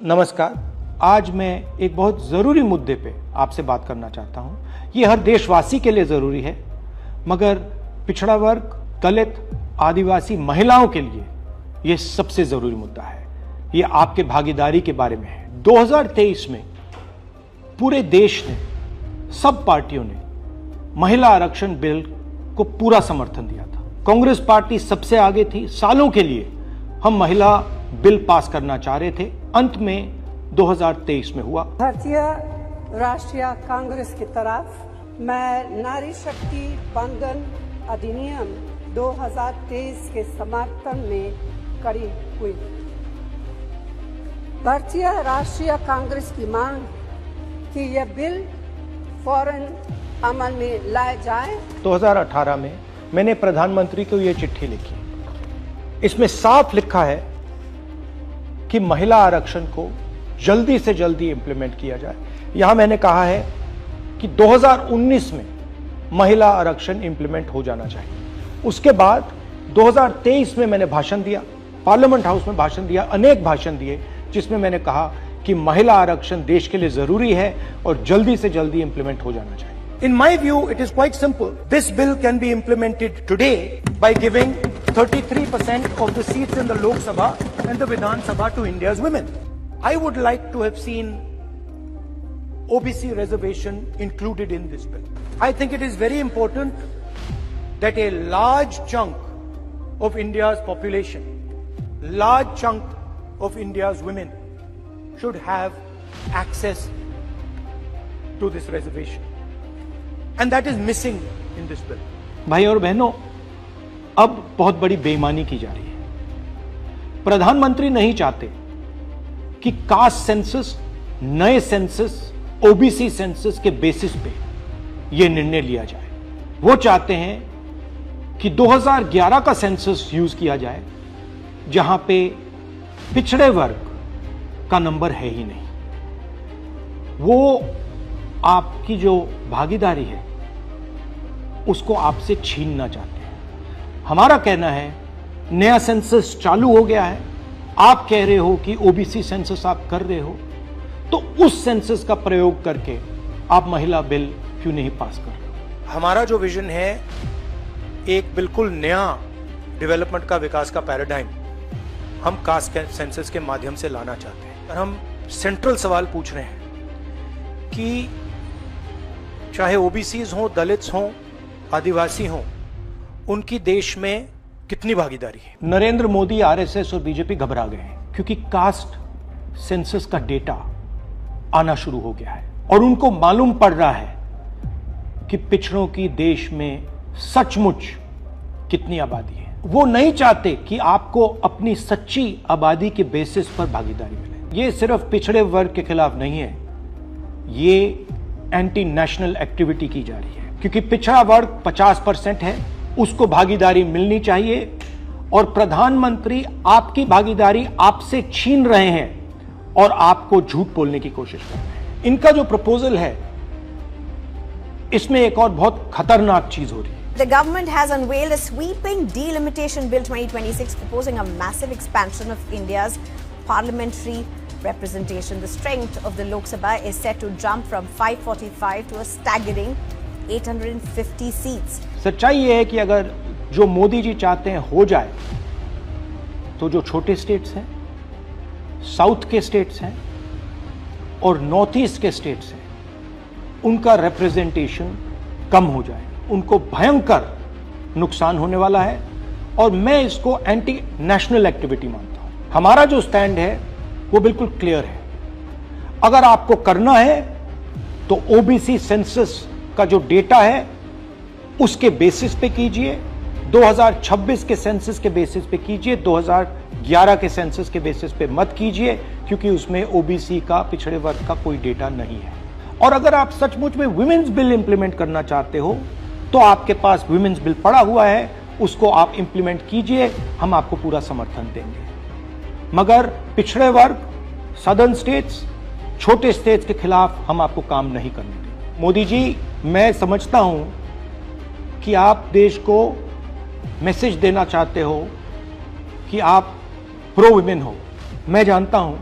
नमस्कार। आज मैं एक बहुत ज़रूरी मुद्दे पे आपसे बात करना चाहता हूँ। ये हर देशवासी के लिए ज़रूरी है, मगर पिछड़ा वर्ग, दलित, आदिवासी महिलाओं के लिए ये सबसे ज़रूरी मुद्दा है। ये आपके भागीदारी के बारे में है। 2023 में पूरे देश ने, सब पार्टियों ने महिला आरक्षण बिल को पूरा समर्थन दिया था। कांग्रेस पार्टी सबसे आगे थी। सालों के लिए हम महिला बिल पास करना चाह रहे थे। अंत में 2023 में हुआ। भारतीय राष्ट्रीय कांग्रेस की तरफ मैं नारी शक्ति बंधन अधिनियम 2023 के समर्थन में खड़ी हुई। भारतीय राष्ट्रीय कांग्रेस की मांग कि यह बिल फौरन अमल में लाया जाए। 2018 में मैंने प्रधानमंत्री को यह चिट्ठी लिखी। इसमें साफ लिखा है कि महिला आरक्षण को जल्दी से जल्दी इंप्लीमेंट किया जाए। यहां मैंने कहा है कि 2019 में महिला आरक्षण इंप्लीमेंट हो जाना चाहिए। उसके बाद 2023 में मैंने भाषण दिया, पार्लियामेंट हाउस में भाषण दिया, अनेक भाषण दिए, जिसमें मैंने कहा कि महिला आरक्षण देश के लिए जरूरी है और जल्दी से जल्दी इंप्लीमेंट हो जाना चाहिए। In my view, it is quite simple. This bill can be implemented today by giving 33% of the seats in the Lok Sabha and the Vidhan Sabha to India's women. I would like to have seen OBC reservation included in this bill. I think it is very important that a large chunk of India's population, large chunk of India's women should have access to this reservation. And that is missing in this bill. भाई और बहनों, अब बहुत बड़ी बेईमानी की जा रही है। प्रधानमंत्री नहीं चाहते कि कास्ट सेंसस, नए सेंसस, ओबीसी सेंसस के बेसिस पे यह निर्णय लिया जाए। वो चाहते हैं कि 2011 का सेंसस यूज किया जाए, जहां पे पिछड़े वर्ग का नंबर है ही नहीं। वो आपकी जो भागीदारी है उसको आपसे छीनना चाहते हैं। हमारा कहना है नया सेंसस चालू हो गया है, आप कह रहे हो कि ओबीसी सेंसस आप कर रहे हो, तो उस सेंसस का प्रयोग करके आप महिला बिल क्यों नहीं पास कर रहे हो? हमारा जो विजन है एक बिल्कुल नया डेवलपमेंट का, विकास का पैराडाइम हम कास्ट सेंसस के माध्यम से लाना चाहते हैं। और हम सेंट्रल सवाल पूछ रहे हैं कि चाहे ओबीसीज हो, दलित्स हो, आदिवासी हो, उनकी देश में कितनी भागीदारी है। नरेंद्र मोदी, आरएसएस और बीजेपी घबरा गए हैं क्योंकि कास्ट सेंसस का डेटा आना शुरू हो गया है और उनको मालूम पड़ रहा है कि पिछड़ों की देश में सचमुच कितनी आबादी है। वो नहीं चाहते कि आपको अपनी सच्ची आबादी के बेसिस पर भागीदारी मिले। ये सिर्फ पिछड़े वर्ग के खिलाफ नहीं है, ये एंटी नेशनल एक्टिविटी की जा रही है, क्योंकि पिछड़ा वर्ग 50% है, उसको भागीदारी मिलनी चाहिए और प्रधानमंत्री आपकी भागीदारी आपसे छीन रहे हैं और आपको झूठ बोलने की कोशिश कर रहे हैं। इनका जो प्रपोजल है, इसमें एक और बहुत खतरनाक चीज हो रही है। The government has unveiled a sweeping delimitation bill 2026 proposing a massive expansion of India's parliamentary representation. The strength of the Lok Sabha is set to jump from 545 to a staggering 850 seats. सच्चाई ये है कि अगर जो मोदी जी चाहते हैं हो जाए, तो जो छोटे स्टेट्स हैं, साउथ के स्टेट्स हैं और नॉर्थ ईस्ट के स्टेट्स हैं, उनका रिप्रेजेंटेशन कम हो जाए। उनको भयंकर नुकसान होने वाला है और मैं इसको एंटी नेशनल एक्टिविटी मानता हूं। हमारा जो स्टैंड है वो बिल्कुल क्लियर है। अगर आपको करना है तो ओबीसी सेंसस का जो डेटा है उसके बेसिस पे कीजिए, 2026 के सेंसस के बेसिस पे कीजिए, 2011 के सेंसस के बेसिस पे मत कीजिए, क्योंकि उसमें ओबीसी का, पिछड़े वर्ग का कोई डेटा नहीं है। और अगर आप सचमुच में वुमेन्स बिल इंप्लीमेंट करना चाहते हो तो आपके पास वुमेन्स बिल पड़ा हुआ है, उसको आप इंप्लीमेंट कीजिए, हम आपको पूरा समर्थन देंगे। मगर पिछड़े वर्ग, सदर्न स्टेट्स, छोटे स्टेट्स के खिलाफ हम आपको काम नहीं करने देंगे। मोदी जी, मैं समझता हूं कि आप देश को मैसेज देना चाहते हो कि आप प्रो वुमेन हो। मैं जानता हूं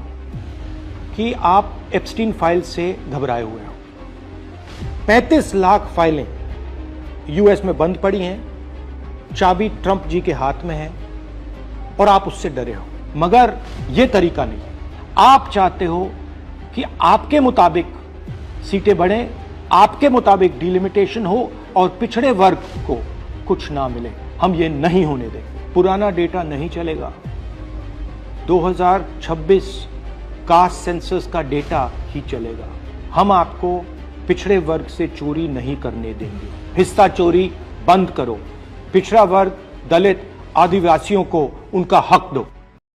कि आप एप्स्टीन फाइल से घबराए हुए हो। 35 लाख फाइलें यूएस में बंद पड़ी हैं, चाबी ट्रंप जी के हाथ में है और आप उससे डरे हो। मगर यह तरीका नहीं है। आप चाहते हो कि आपके मुताबिक सीटें बढ़े, आपके मुताबिक डिलिमिटेशन हो और पिछड़े वर्ग को कुछ ना मिले। हम ये नहीं होने देंगे। पुराना डेटा नहीं चलेगा। 2026 कास्ट सेंसस का डेटा ही चलेगा। हम आपको पिछड़े वर्ग से चोरी नहीं करने देंगे। हिस्सा चोरी बंद करो। पिछड़ा वर्ग, दलित, आदिवासियों को उनका हक दो।